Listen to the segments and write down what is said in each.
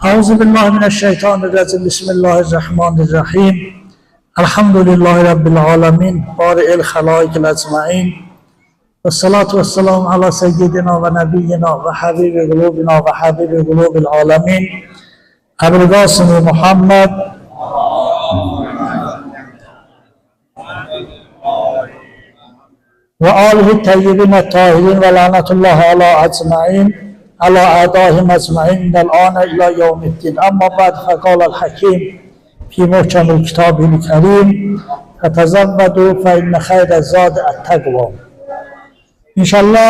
Euzubillahimineşşeytanirracim. Bismillahirrahmanirrahim. Elhamdülillahi Rabbil alemin. Bari'il halaikil ecmain. Ve salatu ve selamu ala seyyidina ve nebiyyina ve habibi gulubina ve habibi gulubil alemin. Ebu'l Kasım-ı Muhammed ve alihi teyyibine tahirin ve lanetullahi ala ecmain. على أعدائهم أجمعين من الآن إلى يوم الدين. أما بعد فقال الحكيم في محكم كتابه الكريم فتزودوا فإن خير الزاد التقوى. İnşallah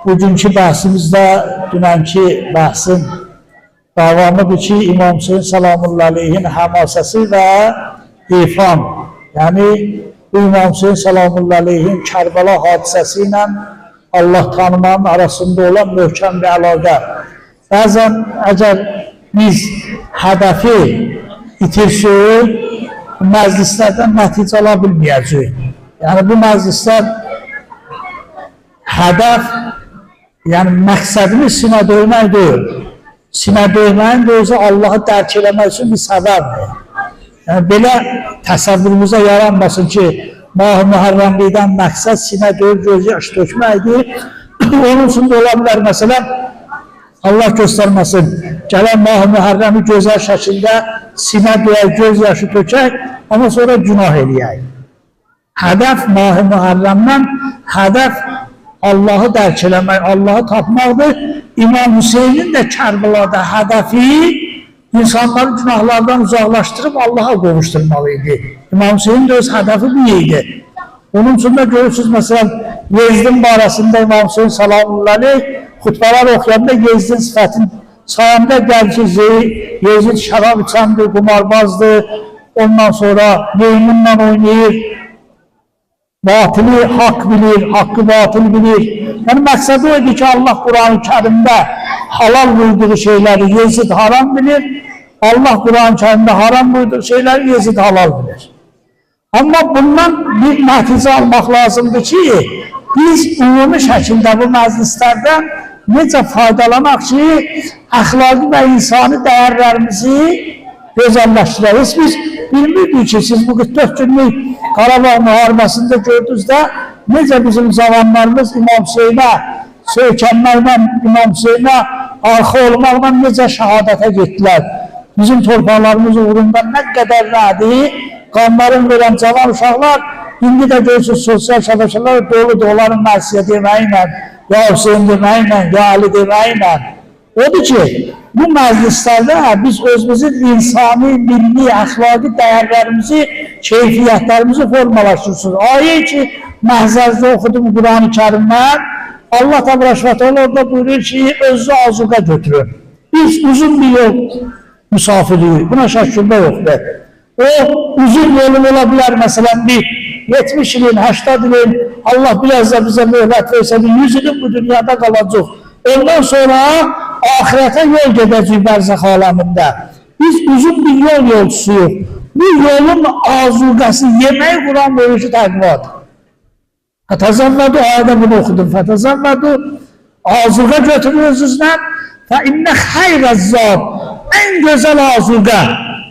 bugünkü bahsimizde dünenki bahsin davamıdır ki İmam Hüseyin Salamullahi Aleyhin hamasası ve ifam. Yani bu İmam Hüseyin Salamullahi Aleyhin Kerbela hadisesiyle Allah tanımanın arasında olan möhkəm bir əlaqə. Bəzən əgər biz hədəfi itirsək, məclislərdən nəticə ala bilməyəcək. Yəni bu məclislər hədəf, yəni məqsədimiz sinə döymək deyil. Sinə döyməyin də özü Allahı dərk eləmək üçün bir səbəbdir. Yəni belə təsəvvürümüzə yaranmasın ki, Mah-ı Mühərrəmlikdən məqsəd sinə döyüb göz yaşı tökməkdir. Onun üçün də ola bilər, məsələn, Allah göstərməsin, gələn Mah-ı Mühərrəmi gözəl şəkildə sinə döyək, göz yaşı tökək, amma sonra günah eləyək. Hədəf Mah-ı Mühərrəmdən, hədəf Allahı dərk eləmək, Allahı tapmaqdır. İmam Hüseynin də Kərbəlada hədəfi insanları günahlardan uzaqlaşdırıb Allah'a qovuşturmalıydı. İmam Hüseyin də öz hədəfi bu idi. Onun üçün də görürsünüz, məsələn, Yezdin barəsində İmam Hüseyin Salamullahi Aleyh xutbələr oxuyanda Yezdin sifətin sayanda gəlir ki, Yezdin şərab içəndir, qumarbazdır, ondan sonra meymunla oynayır, batili haqq bilir, haqqı batıl bilir. Yəni, məqsədi o idi ki, Allah Quran-ı Kərimdə halal buyurduğu şeyləri Yezid haram bilir, Allah Quran-ı Kərimdə haram buyurduğu şeyləri Yezid halal bilir. Amma bundan bir nəticə almaq lazımdır ki, biz ümumi şəkildə bu məclislərdən necə faydalanaq ki, əxlaqi və insani dəyərlərimizi gözəlləşdirək. Biz bilmirdik ki, siz bu 44 günlük Qarabağ müharibəsində gördünüz də, necə bizim zamanlarımız İmam Hüseynə söykənməklə, İmam Hüseynə arxa olmaqla necə şəhadətə getdilər. Bizim torpaqlarımız uğrunda nə qədər nədir, qanların verən cavan uşaqlar, indi də görürsünüz, sosial şəbəkələr doludur, onların Mərsiyə deməklə, ya Hüseyin deməklə, ya Ali deməklə. Odur ki, bu məclislərdə biz özümüzün insani, milli, əxlaqi dəyərlərimizi, keyfiyyətlərimizi formalaşdırırsınız. Ayə ki, məhzəzdə oxudum Quran-ı Kərimdən, Allah təbarək orada buyurur ki, özü azuqa götürün. Biz uzun bir yol misafirliyiz, buna şəkildə yoxdur. O uzun yolun ola bilər, məsələn, bir 70 ilin, 80 ilin, Allah biləcə bizə möhlət versə, 100 ilin bu dünyada qalacaq. Ondan sonra ahirətə yol gedəcək bərzəx aləmində. Biz uzun bir yol yolçusuyuq. Bu yolun azuqəsi, yemək Quran buyuruşu təqvadır. Fətəzəvvədu, ayədə bunu oxudum. Fətəzəvvədu, azuqa götürür özünüzlə. Fəinnə xeyrəzzab, ən gözəl azuqa.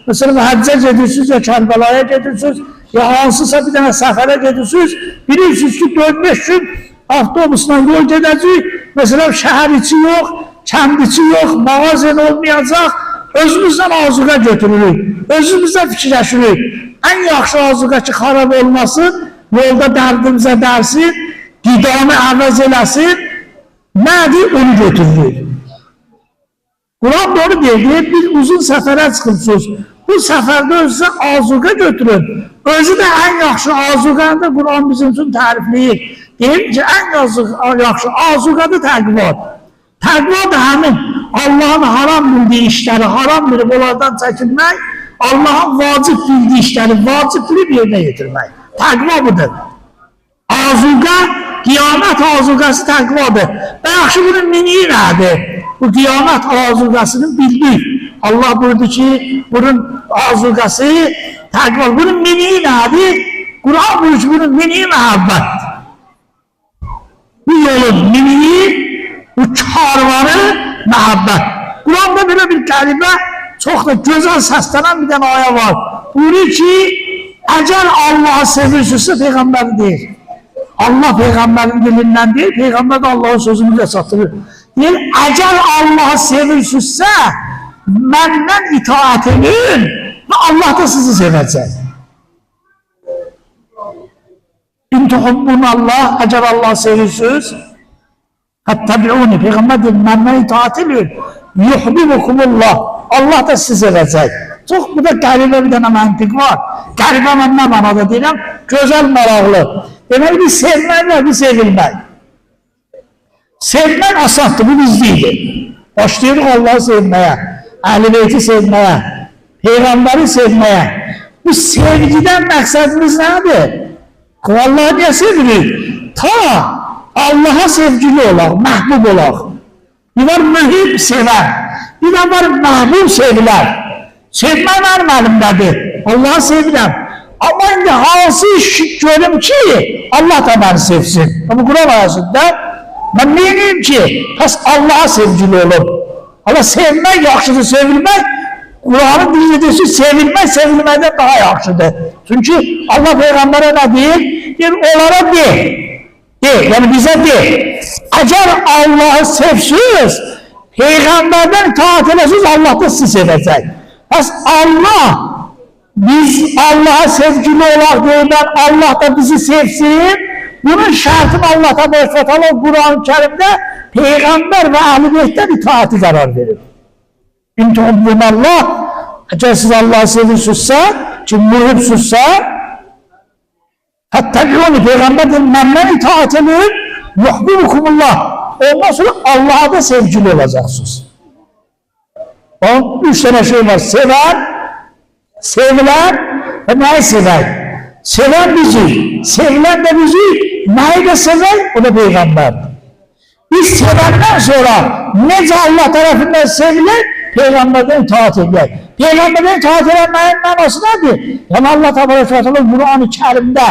Məsələn, həccə gedirsiniz, ya Kərbəlaya gedirsiniz, ya hansısa bir dənə səfərə gedirsiniz. Bilirsiniz ki, 4-5 gün avtobusla yol gedəcək. Məsələn, şəhər içi yox, kənd içi yox, mağazin olmayacaq. Özümüzdən azuqa götürürük, özümüzdən fikirləşirik. Ən yaxşı azuqa ki, xarab olmasın, yolda dərdimizə dərsin, qidanı əvəz eləsin, nədir, onu götürürük. Quran doğru deyir, bir uzun səfərə çıxırsınız. Bu səfərdə özünüzə azuqa götürün. Özü də ən yaxşı azuqanı da Quran bizim üçün tərifləyir. Deyir ki, ən yaxşı azuqadır təqvadır. Təqva da həmin Allahın haram bildiyi işləri, haram bilib onlardan çəkinmək, Allahın vacib bildiyi işləri, vacib bilib yerinə yetirmək. Təqva budur. Azuqa, qiyamət azuqası təqvadır. Və yaxşı bunun miniyi nədir? Bu qiyamət azuqasını bildik. Allah buyurdu ki, bunun azuqası təqvadır. Bunun miniyi nədir? Quran buyurdu ki, bunun miniyi məhəbbətdir. Bu yolun miniyi, bu karvanı məhəbbət. Kur'an'da böyle bir kelime çok da güzel seslenen bir tane aya var. Buyuruyor ki, eğer Allah'ı sevirsizse peygamber değil. Allah peygamberin dilinden değil, peygamber de Allah'ın sözünü de satılır. Değil, eğer Allah'ı sevirsizse benden itaat edin ve Allah da sizi sevecek. İntuhubbun Allah, eğer Allah'ı sevirsiniz, hattabi'uni, peygamber değil, benden itaat edin. Yuhbibukumullah, Allah da sizi sevecek. Çok bu da garibe bir tane mantık var. Garibe ben ne manada değilim? Güzel, maraqlı. Demek bir sevmek ve bir sevilmek. Sevmek asattı, bu bizdeydi. Başlıyoruz Allah'ı sevmeye, Ehl-i Beyti sevmeye, Peygamberi sevmeye. Bu sevgiden maksadımız nedir? Allah'ı niye sevilir? Ta Allah'a sevgili olaq, mahbub olaq. Bir var mühim seven, bir de var mahbub sevilen. Sevmək mənim əlimdədir, Allah'ı sevirəm. Ama indi hansı iş görüm ki Allah da beni sevsin. Ama Kur'an ayasında ben neyim ki? Has Allah'a sevgili olub. Allah sevmək yaxşıdır, sevilmək. Kur'an'ın dilinde deyirsin, sevilmək sevilməkdən daha yaxşıdır. Çünkü Allah Peygamber'e ne deyir? Deyir, onlara de. De, yani bize de. Eğer Allah'ı sevsiniz, Peygamber'den itaat edesiniz, Allah da sizi sevecek. Has Allah, biz Allah'a sevgili olarak deyirlər, Allah da bizi sevsin. Bunun şartını Allah da Kur'an-ı Kerim'de Peygamber ve Ehl-i Beyt'ten itaati karar verir. İntuhubbun Allah, eğer siz Allah'ı sevirsizse, ki muhibsizse, hatta onu Peygamber de benden itaat edin, yuhbibukumullah. Ondan sonra Allah'a da sevgili olacaksınız. O 3 tane şey var. Seven, sevilen ve neyi sever? Seven bizi, sevilen de bizi, neyi de sever? O da Peygamber. Biz sevenden sonra nece Allah tarafından sevilen, Peygamberden itaat edilir. Peygamberden itaat edenlerin manası nedir? Yani Allah Teala Kur'an-ı Kerim'de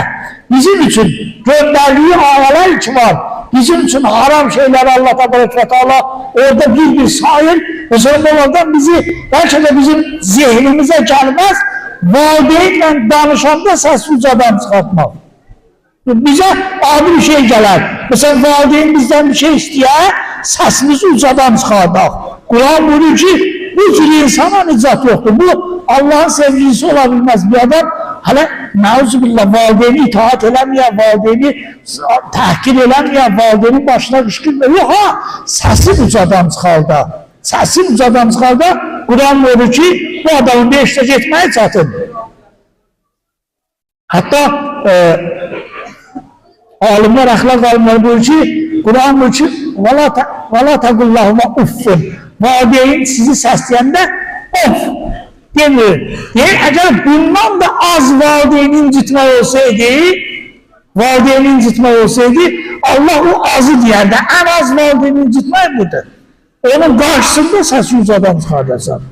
bizim için gönderdiği ayeler için var. Bizim için haram şeyler Allah Teala orada bir sayır ve sonra bizi belki de bizim zihnimize gelmez, valideynle danışanda ses ucadan çıkartmak. Bize adi bir şey gelir. Mesela valideyn bizden bir şey istiyor, sesimizi ucadan çıkartmak. Kur'an buyuruyor ki bu tür insana nicat yoktur. Bu Allah'ın sevgilisi olabilmez bir adam. Hala nauzubillah valideyni itaat edemiyor, valideyni tahkir edemiyor, valideyni başına kışkırmıyor. Yok ha, sesi ucadan çıkardı. Sesi ucadan çıkardı. Kur'an buyuruyor ki bu adamın bir işte geçmeye çatın. Hatta alimler, ahlak alimler buyuruyor ki Kur'an buyuruyor ki وَلَا تَقُلَّهُمَا uffun. Valideyn sizi sesleyende of demiyor. Yani eğer bundan da az valideyni incitmek olsaydı, Allah o azı diyerdi. En az valideyni incitmek budur. Onun karşısında sesi ucadan çıkarırsan.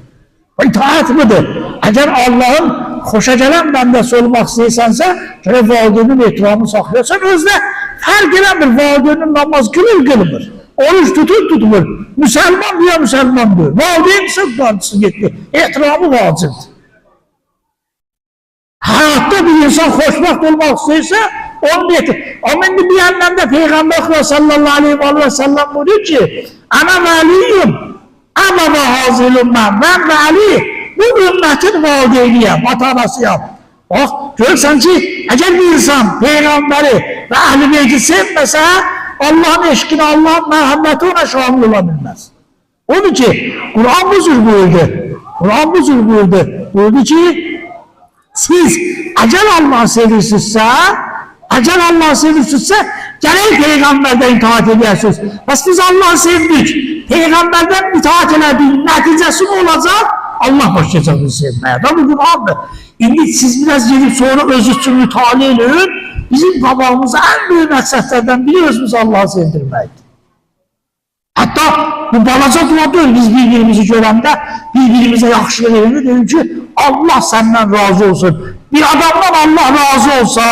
İtaat budur. Eğer Allah'ın hoşa gelen bendesi olmak istiyorsansa, valideynin ehtiramını saklıyorsan, özde her gelen bir valideynin namaz kılır. Oruç tutulur. Müslüman diye Müslümandır. Valideyn sırf karşısı gitti. Ehtiramı vacibdir. Hayatta bir insan hoşbakt olmak istiyorsa onun ehtiramı. Ama şimdi bir yandan da Peygamber sallallahu aleyhi ve sellem buyuruyor ki ana veliyim ama ve hazilum ben veli bu ümmetin valideyniyim, vatanasıyım. Bak görürsen ki eğer bir insan Peygamberi ve Ehl-i Beyti sevmese Allah'ın eşkine, Allah'ın merhameti ona şamil olabilmez. Onun ki Kur'an buzur buyurdu. Buyurdu ki siz eğer Allah'ı sevirsizse, gerek Peygamberden itaat ediyorsunuz. Bas biz Allah'ı sevdik. Peygamberden itaat edildiğin neticesi olacak? Allah başlayacak bizi sevmeye. Da bu Kur'an'dır. Şimdi siz biraz gelip sonra öz için müteala edin. Bizim babamıza en büyük məqsədlərdən biri özümüz Allah'ı sevdirməkdir. Hatta bu balaca dua deyil, biz birbirimizi görəndə, birbirimize yaxşılıq edəndə deyil ki, Allah senden razı olsun. Bir adamdan Allah razı olsa,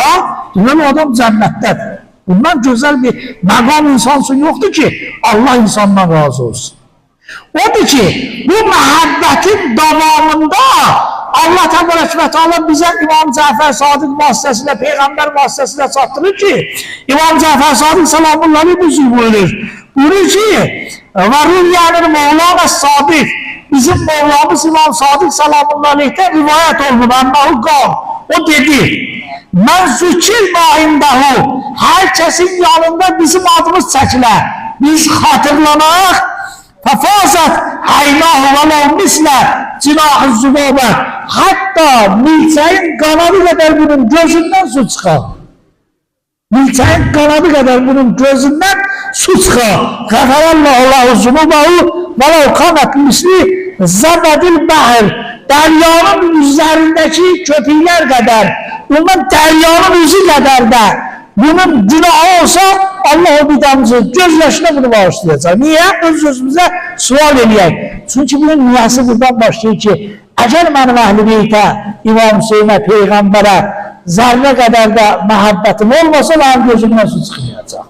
deməli o adam cənnətdədir. Bundan güzel bir məqam insansın yoktur ki, Allah insandan razı olsun. Odur ki, bu məhəbbətin davamında Allah Teala bize İmam Cafer Sadık vasıtasıyla, Peygamber vasıtasıyla çatdırır ki, İmam Cafer Sadık salamullahi bizi buyurur. Buyurur ki, Varulyanın Mevlana Sadık, bizim Mevlamız İmam Sadık salamullah'ten rivayet oldu. Annahu qal. O dedi, mən zükir ma'indahu, her kesin yanında bizim adımız çəkilə, biz xatırlanaq, fəfazat haynahu və ləv mislə cinah-ı zübabə, hatta milçəyin qanadı qədər bunun gözündən su çıxar. Milçəyin qanadı qədər bunun gözündən su çıxar. Qəfərəllahu zübubahu və ləv kanat misli zəbədil bəhər, dəryanın üzərindəki köpüklər qədər, bunun dəryanın üzü qədər də bunun günahı olsa Allah o bir damcı göz yaşına bunu bağışlayacaq. Niye? Öz-özümüzə sual eləyək. Çünkü bunun niyası buradan başlayır ki, əgər mənim əhl-i beytə, İmam Hüseynə, Peyğəmbərə zərrə qədər də məhəbbətim olmasa, mənim gözümdən su çıxmayacaq.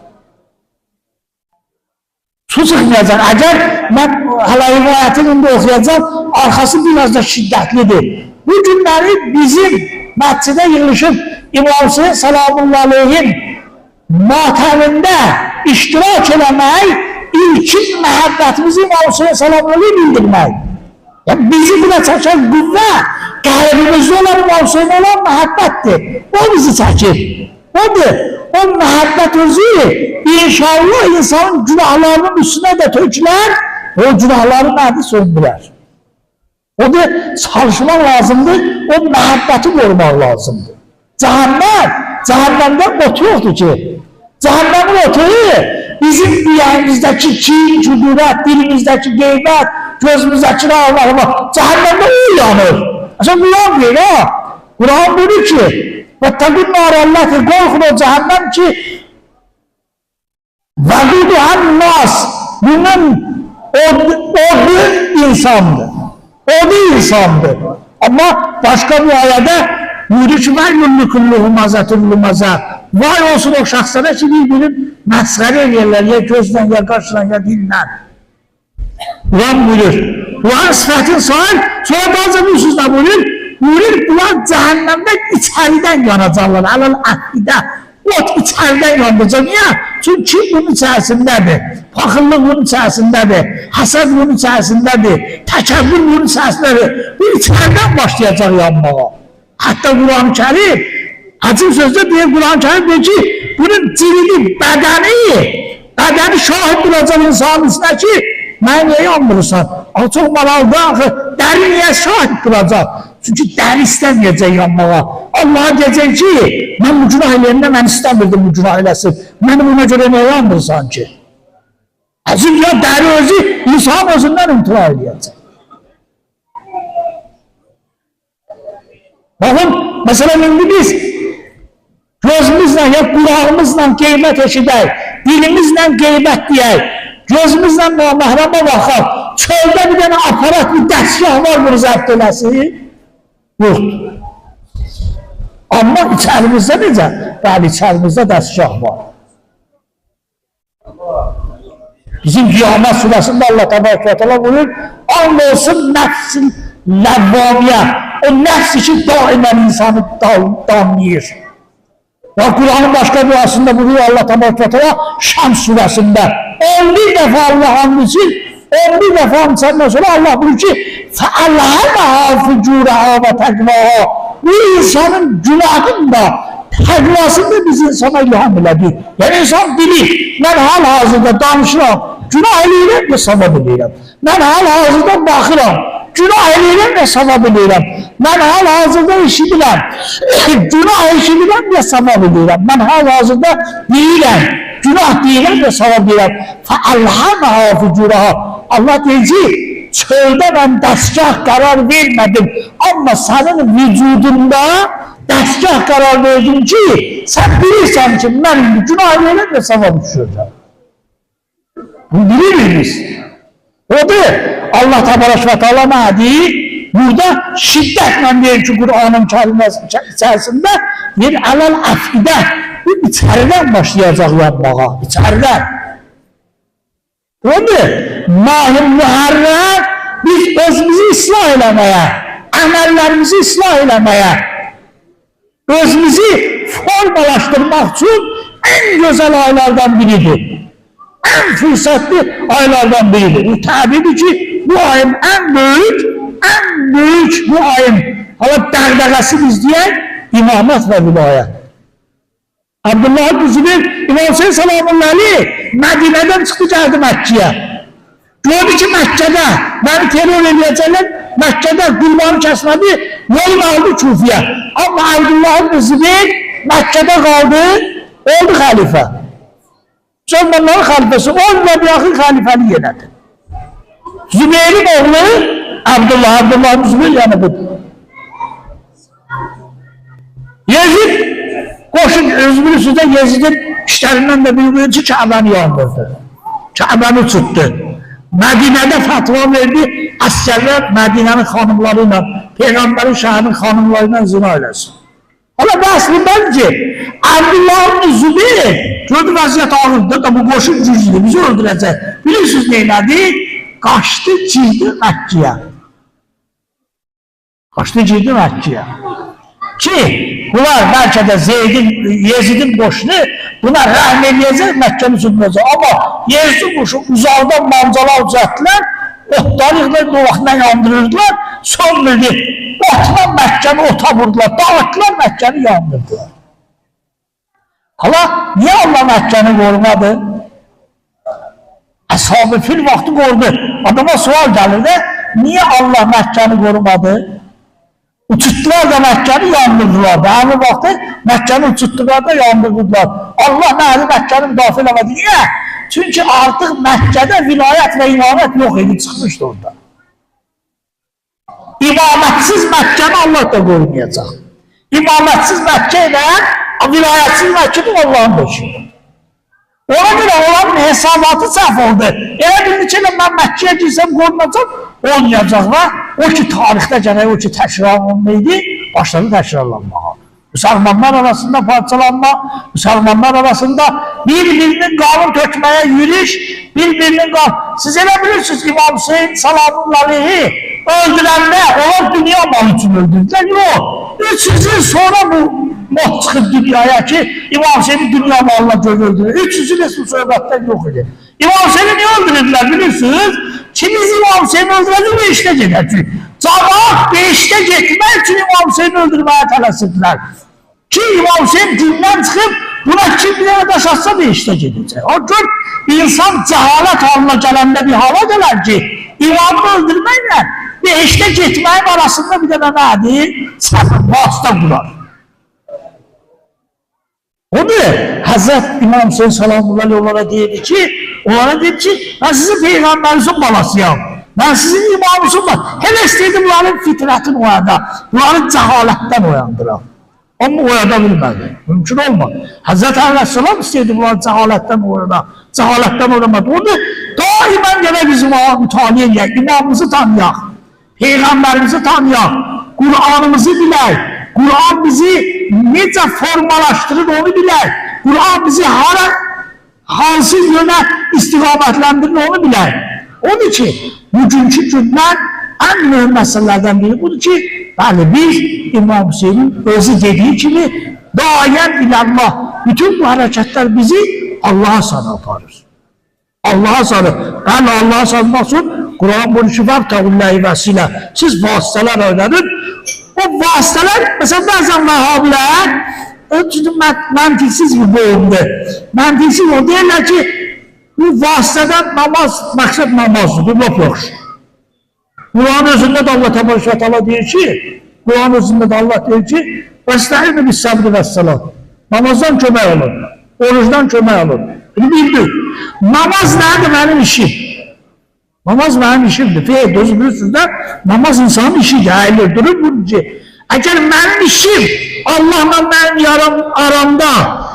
Su çıxmayacaq. Əgər mən hələ rivayətini indi oxuyacaq, arxası biraz da şiddətlidir. Bu günləri bizim məscidə yığılışıb İmam Hüseyin salamullahi aleyhin matəmində iştirak eləmək, ilkin məhəbbətimizi İmam Hüseyin salamullahi aleyhi bildirmək. Yani bizi buna çəkən qüvvə, qəlbimizdə olan İmam Hüseyin olan məhəbbətdir. O bizi çəkir. Odur. O məhəbbət özü inşallah insanın günahlarının üstünə də tökülər, o günahları nədir söndürər. Odur, çalışmaq lazımdır, o məhəbbəti qorumaq lazımdır. Cəhənnəmdə otu yoxdur ki. Cəhənnəmin otu bizim diyəmizdəki kin, küdürət, dilimizdəki qeybət, gözümüzdəki ağlarına, cəhənnəmdə o yanır. Aslında Quran deyir ha. Quran buyurur ki, وَتَّقُنْ نَارَ اللّٰهِ Qorxun o cəhənnəm ki, وَقُدُهَا النَّاسِ Bunun odu insandır. Odu insandır. Ama başka bir ayada buyurur ki, vay olsun o şahslara ki birbirini məskərə edirlər, ya gözlə, ya qaşla, ya dinlə. Quran buyurur. Quran sıfatın sahil, sonra bazı bir sözlə buyurur. Buyurur, bunlar cəhənnəmdə içəriden yanacaqlar, alal əhlidə. Ot içəriden yanacaq. Niyə? Çünki bunun içərisindədir. Paxıllıq bunun içərisindədir. Həsəd bunun içərisindədir. Təkəbbür bunun içərisindədir. Bu içəriden başlayacaq yanmağa. Hatta Quran-ı Kerim, açık sözde diye Quran-ı Kerim diyor ki, bunun cilidi, bedəni şahit duracaq insanın üstüne ki, mən niye yanmırsan? Ama çok maraldı axı, dəri niye şahit duracaq? Çünkü dəri istəməyəcək yanmağa. Allah'a diyecek ki, mən bu günah eləyəndə mən istəmirdim bu günah eləsin. Məni buna göre niye yanmırsan ki? Azim ya dəri özü, insan özündən imtina eləyəcək. Bakın, mesela indi biz gözümüzle ya kulağımızla qeybət eşidək, dilimizle qeybət deyək, gözümüzle naməhrəmə baxaq, çöldə bir dənə aparat, bir dəstgah var bunu zəbt eləsin, yoxdur. Amma içərimizdə necə? Bəli, içərimizdə dəstgah var. Bizim Qiyamət surəsində Allah təbarəkətələ buyurur, and olsun nəfsin ləvvamiyə, o nəfs ki daimən insanı damlayır. Ve Kur'an'ın başka bir duasında buyuruyor Allah Teala Şams suresinde 11 defa Allah hamdiçin 11 defa hamdisinden sonra Allah buyuruyor ki فَأَلْهَمَهَا فُجُورَهَا وَتَقْوَهَا Bu insanın günahında takvasını biz insana ilham elədik. Yani insan bilir, ben hal hazırda danışıram, günah eləyirəm ve savab eləyirəm. Ben hal hazırda baxıram, günah eləyirəm və savab eləyirəm. Mən hal-hazırda eşidirəm, günah eşidirəm və savab eləyirəm. Mən hal-hazırda deyirəm, günah deyirəm və savab deyirəm. فَأَلْهَمَهَا فُجُورَهَا Allah deyir ki, çöldə mən dəstgah qərar vermədim. Amma sənin vücudunda dəstgah qərar verdim ki, sən bilirsən ki, mən günah eləyirəm və savab düşürəm. Bunu bilirik biz. Odur, Allah Teala nə deyir? Burada şiddetle diyor ki Kur'an'ın kelimesi içerisinde bir alal afide, bu içeriden başlayacak yanmağa, içeriden. Odur, Mah-ı Muharrem biz özümüzü ıslah eləməyə, əməllərimizi ıslah eləməyə, özümüzü formalaşdırmaq üçün en güzel aylardan biridir. En fırsatlı aylardan biridir. Bu tabidir ki bu ayın en büyük bu ayın hala dəğdəğəsi biz deyək imamet ve vilayet. Abdullah ibn Zübeyir İmam Hüseyin salamullahi aleyh Medine'den çıktı geldi Mekke'ye. Gördü ki Mekke'de beni terör edecekler, Mekke'de kurbanı kesmedi, yolunu aldı Küfe'ye. Ama Abdullah ibn Zübeyir Mekke'de kaldı, oldu halife. Müslümanların halifesi, onunla bir akıl halifeliği yöneldi. Zübeyir'in oğlu Abdullah ibn Zübeyir yani budur. Yezid, koşun özgürlüsüzde Yezid'in işlerinden de büyük ki Kabe'ni yandırdı. Kabe'ni tuttu. Medine'de fatva verdi, askerler Medine'nin hanımlarıyla, Peygamberin şahının hanımlarıyla zina eylesin. Ama bu aslında ki, Abdullah ibn Zübeyir, gördü vaziyet ağırdı da bu koşun cüzdü, bizi öldürecek. Bilirsiniz neyledi? Kaçtı cildi Mekke'ye. Kaçtı cildi Mekke'ye. Ki bunlar belki de Yezid'in boşunu bunlar rahmeleyecek, Mekke'nin tutmayacak. Ama Yezid'in boşu uzaktan mancalar uzattılar, otlarıyla doğaktan yandırırdılar, son bildi. Otla Mekke'ni ota vurdular, dağıttılar Mekke'ni yandırdılar. Hala niye Allah Mekke'ni korumadı? Ashab-ı Fil vakti korudu. Adama sual gelirdi, niye Allah Mekke'ni korumadı? Uçuttular da Mekke'ni yandırdılar. Aynı vakti Mekke'ni uçuttular da yandırdılar. Allah məhli Mekke'ni müdafiə eləmədi. Niye? Çünkü artık Mekke'de vilayet ve imamet yok idi, çıkmıştı orada. İmametsiz Mekke'ni Allah da korumayacak. İmametsiz Mekke ile vilayetsiz Mekke'nin Allah'ın başında. Ona göre olanın hesabatı səhv oldu. Eğer bir neçə ilə mən Mekke'ye girsem korunacaq, olmayacaq və o ki tarixdə gərək o ki təkrarlanmaydı, başladı təkrarlanmağa. Müslümanlar arasında parçalanma, Müslümanlar arasında birbirinin kanun tökmeye yürüyüş, birbirinin kanun. Siz elə bilirsiniz İmam Hüseyin salamullahi aleyhi öldürəndə onlar dünya malı için öldürdüler. Yok. 300 yıl sonra bu mod çıkıp dünyaya ki İmam Hüseyin'i dünya malına göz öldürür. 300 yıl eski sohbetten yok idi. İmam Hüseyin'i niye öldürdüler bilirsiniz? Kimiz İmam Hüseyin'i öldürdü ve işte gider. Cemaat beşte gitmek için İmam Hüseyin'i öldürmeye tələsirdilər. Ki İmam Hüseyin dindən çıxıb buna kim bir yana daş atsa beşte gidecek. O gün insan cehalet halına gelende bir hala gelir ki İmamı öldürmekle beşte gitmeyin arasında bir de nedir? Vasıta kurar. O ne? Hazret İmam Hüseyin salamullahi aleyhi onlara deyirdi ki, ben sizin peygamberinizin balasıyam. Ben sizin imamınızın balasıyam. Hele isteydim bunların fitretin o yanda, bunların cehaletten uyandıram. Ama o yanda bilmedi. Mümkün olmaz. Hazreti Aleyhisselam isteydi bunların cehaletten uyanmadı. Onu daimen gene bizim mütaliye edək, imamımızı tanıyaq, peygamberimizi tanıyaq, Kur'an'ımızı bilək, Kur'an bizi necə formalaştırır onu bilək, Kur'an bizi hansı yöne istiqamətləndirir onu bilək. Onun için bugünkü gündən en mühim meselelerden biri budur ki, bəli biz İmam Hüseyin'in özü dediği gibi dayen ilallah, bütün bu hareketler bizi Allah'a sana aparır. Allah'a sarı. Yani Allah'a sarılmak için Kur'an bunu var tavullahi vesile. Siz vasıtalar oynadın. O vasıtalar mesela bazen Vahhabiler mantıksız bir boğumdu. Mantıksız o derler ki bu vasıtadan namaz, maksat namazdır. Bu yok. Kur'an özünde de Allah Tebareke ve Teala diyor ki Kur'an özünde de Allah diyor ki Vesta'inu bis sabri ve salat. Namazdan kömək olun. Oruçdan kömək olun. Bunu bildik. Namaz nedir benim işim? Namaz benim işimdir. Feyh dozu bilirsiniz de namaz insanın işi yayılır. Durur bunun ki. Eğer benim işim Allah'la benim aramda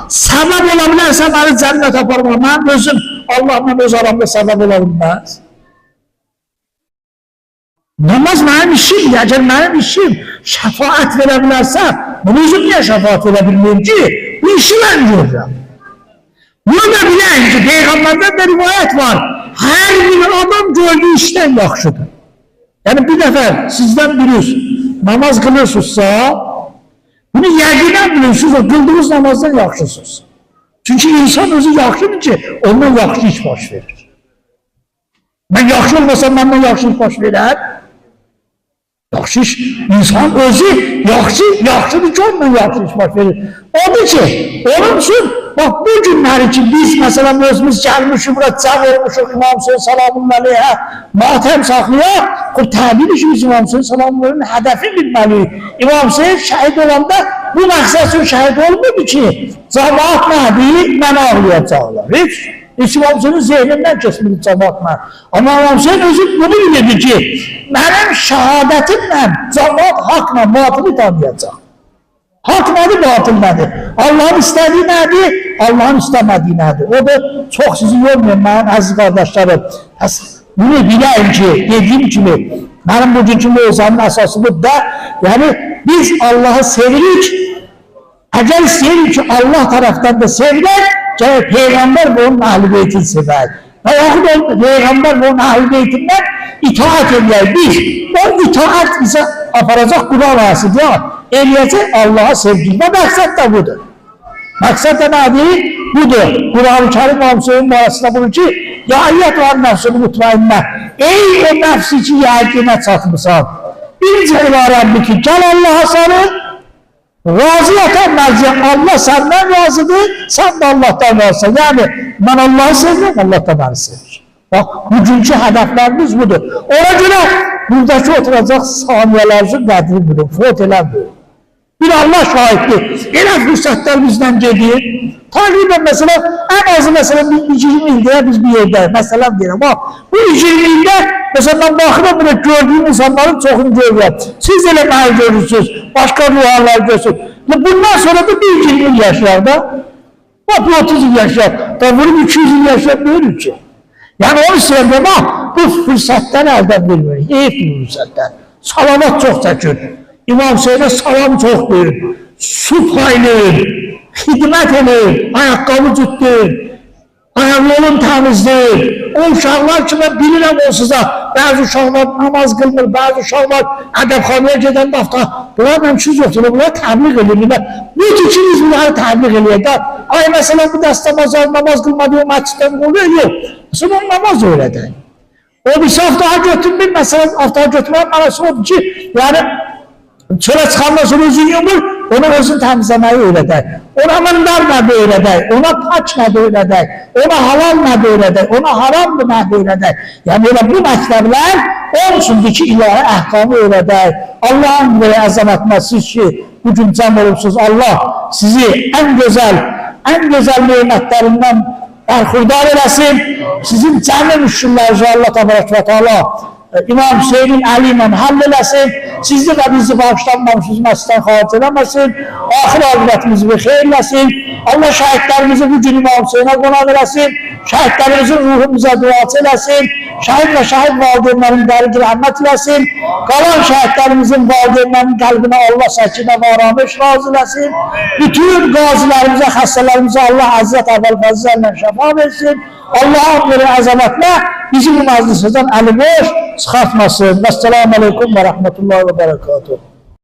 sebep olabilirse beni cennet yaparım. Ben özüm Allah'la öz aramda sebep olabilmez. Namaz benim işimdir. Eğer benim işim şefaat verebilirse bunu özüm niye şefaat verebilmeyeyim ki? Bu işi ben görürüm. Bunu da bilen ki Peygamber'den de rivayet var. Hər bir adam gördüyü işdən yaxşıdır. Yəni bir nəfər sizdən biriniz namaz qılırsınızsa, bunu yəqinən bilirsiniz, o qıldığınız namazdan yaxşısınız. Çünki insan özü yaxşıdır ki, ondan yaxşı iş baş verir. Mən yaxşı olmasam, məndən yaxşı iş baş verər. Yaxşı iş, insan özü yaxşıdır ki, ondan yaxşı iş baş verir. Odur ki, onun için, bak bu günlər için biz mesela özümüz gelmişik, bura can vermişik İmam Hüseyin salamun aleyhə, matəm saxlayaq, təbil işimiz İmam Hüseyin salamun aleyhənin hədəfi bilməliyik. İmam Hüseyin şəhid olanda bu məqsəd üçün şəhid olmadı ki, cəmaat nədir, mən ağlayacaqlar. Hiç İmam Hüseyin'in zehnindən kesmedi cəmaatla. Ama İmam Hüseyin özü bunu bilirdi ki, mənim şəhadətimlə cəmaat haqla batılı tanıyacaq. Hak nədir, batıl nədir? Allah'ın istədiyi nədir, Allah'ın istəmədiyi nədir? O da çox sizi yormuyor mənim əziz qardaşlarım. Bunu biləyim ki, dediğim kimi, mənim bugünkü mövzanın əsası bu da, yani biz Allah'ı sevirik, əgər istəyirik ki, Allah taraftan da sevilir, gəlir Peygamber ve onun Əhl-i Beytini sevər. Və yaxud o Peygamber ve onun Əhl-i Beytindən itaat edək biz. O itaat bize aparacaq Kur'an ayəsidir. Eləyəcək Allah'a sevgi. Və məqsəd də budur. Məqsəd də nədir? Budur. Kur'an-ı Kerim Hüseyin arasında bulur ki, ya ayyət var nəfsini mutmainnə. Ey o nəfsi ki, yəqinə çatmışsan. Birinci ibarəmdir ki, gəl Allah'a sarı, razıyatan mərziyyən. Allah səndən razıdır, sən də Allah'tan razısın. Yəni, mən Allah'ı sevirəm, Allah da bəni sevir. Bak, bugünkü hədəflərimiz budur. Ona görə buradakı oturacaq saniyələrimizin qədri budur, fot eləmdir. Bir Allah şahiddir. Elə fürsətlər bizdən gedir. Təqribən məsələn, ən azı məsələn 20 ildə biz bir yerdəyik. Məsələn deyirəm, bak, bu 20 ildə məsələn mən baxıram burada gördüyüm insanların çoxunu görürəm. Siz elə mənə görürsünüz, başqa ruhanlar görürsünüz. Bundan sonra da bir 20 il yaşayar da. Bak, 30 il yaşayar. Da vurup 200 il yaşayabilir ki. Yani onu söyleyeyim ama bu fırsatları əldən bilmirik. Eyf bu fırsatlar. Salavat çox çəkir. İmam Hüseyin'e salam çox deyir. Su paylayır, xidmət edir, ayaqqabı cütdür, ayaqlarını təmizləyir. O uşaqlar ki, mən bilirəm o size. Bəzi uşaqlar namaz qılmır, bəzi uşaqlar ədəbxanaya gedən vaxtda. Bunlar məmsiz yoxdur, bunlar təbliğ edirlər. Bu ikiniz bunları təbliğ edirlər. Ay məsələn bu dəstəmazlar namaz qılmadığı məsciddən oluyor, yox. Sonra namaz öyrədək. O bir haftaha götürmür, məsələn haftaha götürmür, mənası odur ki, yani çölə çıxandan sonra özün yumur, ona özün təmizləməyi öyrədək. Ona mındar nədir öyrədək, ona paç nədir öyrədək, ona halal nədir öyrədək, ona haramdır nədir öyrədək. Yəni elə bu məktəblər olsundur ki, ilahi əhkamı öyrədək. Allah'ın böyle əzəmətmə siz ki, bugün cəm olubsunuz, Allah sizi en güzel nimetlərindən bərxurdar eləsin, sizin cəmi müşküllərinizi Allah təbarək və teala İmam Hüseyin'in əli ilə həll eləsin, sizi və bizi bağışlanmamışız məsələn xaric eləməsin, axir aqibətimizi bir xeyr eləsin, Allah şəhidlərimizi bu gün İmam Hüseyin'ə qonaq eləsin, şəhidlərimizin ruhumuza duası eləsin, şəhid və şəhid valideynlərin dəriq rəhmət eləsin, qalan şəhidlərimizin valideynlərin qəlbinə Allah səkinə və aramış razı eləsin, bütün qazilərimizə, xəstələrimizə Allah əzzət əvvəl fəzlərlə şəfa versin, Allah'ın böyle əzəmətlə bizi bu məclisədən əli boş çıxartmasın. Vəssalamu aleykum və rəhmətullahi və bərəkatuhu.